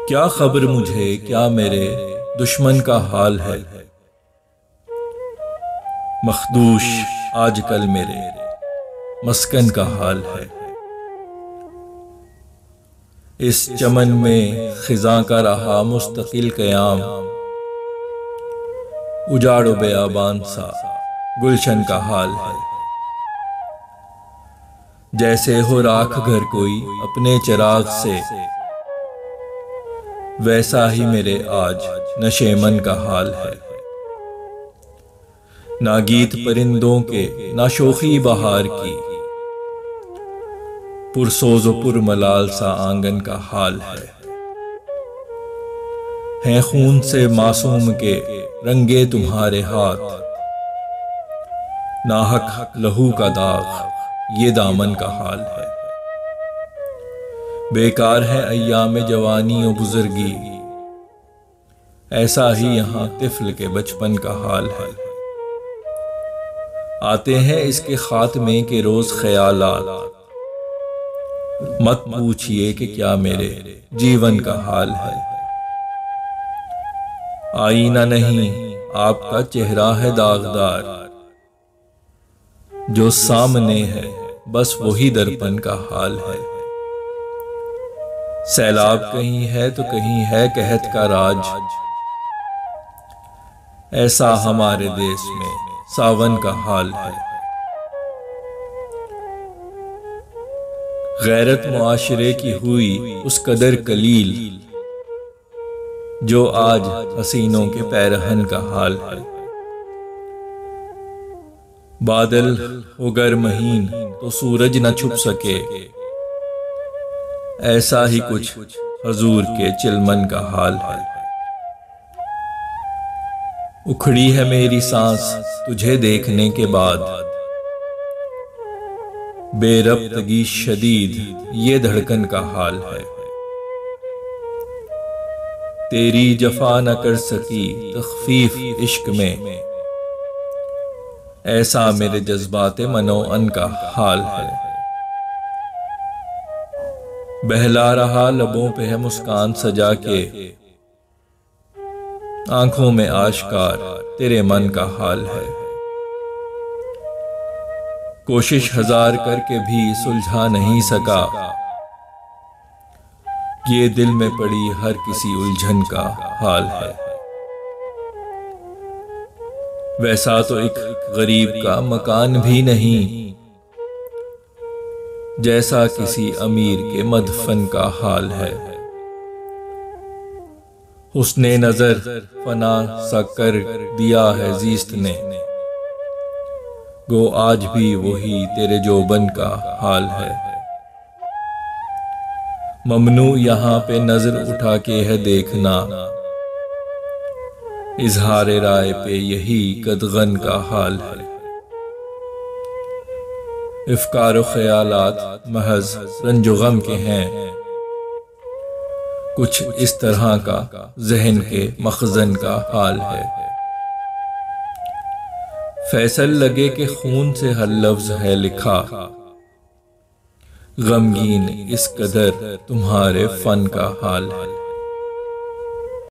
क्या खबर मुझे क्या मेरे दुश्मन का हाल है। मखदूश आजकल मेरे मस्कन का हाल है। इस चमन में खिज़ां का रहा मुस्तकिल क़याम, उजाड़ो बेआबान सा गुलशन का हाल है। जैसे हो राख घर कोई अपने चिराग से, वैसा ही मेरे आज नशेमन का हाल है। ना गीत परिंदों के ना शोखी बहार की, पुरसोज़ो पुरमलाल सा आंगन का हाल है। हैं खून से मासूम के रंगे तुम्हारे हाथ, नाहक लहू का दाग ये दामन का हाल है। बेकार है अय्याम जवानी और बुजुर्गी, ऐसा ही यहाँ तिफ्ल के बचपन का हाल है। आते हैं इसके खात्मे के रोज ख्यालात, मत पूछिए कि क्या मेरे जीवन का हाल है। आईना नहीं आपका चेहरा है दागदार, जो सामने है बस वही दर्पण का हाल है। सैलाब कहीं है तो कहीं है कहत का राज, ऐसा हमारे देश में सावन का हाल है। गैरत मुआशरे की हुई उस कदर कलील, जो आज हसीनों के पैरहन का हाल है। बादल हो गर्महीन तो सूरज न छुप सके, ऐसा ही कुछ हजूर के चिलमन का हाल है। उखड़ी है मेरी सांस तुझे देखने के बाद, बेरब्तगी शदीद ये धड़कन का हाल है। तेरी जफा न कर सकी तख्फीफ इश्क में, ऐसा मेरे जज्बाते मनोअन का हाल है। बहला रहा लबों पे है मुस्कान सजा के, आंखों में आश्कार तेरे मन का हाल है। कोशिश हजार करके भी सुलझा नहीं सका, ये दिल में पड़ी हर किसी उलझन का हाल है। वैसा तो एक गरीब का मकान भी नहीं, जैसा किसी अमीर के मदफन का हाल है। उसने नजर फना सा कर दिया है जीस्त ने, गो आज भी वही तेरे जोबन का हाल है। ममनू यहाँ पे नजर उठा के है देखना, इजहारे राय पे यही कदगन का हाल है। इफ्कार ख्यालात महज रंजो गम के हैं, कुछ इस तरह का जहन के मखजन का हाल है। फैसल लगे कि खून से हर लफ्ज है लिखा, गमगीन इस कदर तुम्हारे फन का हाल है।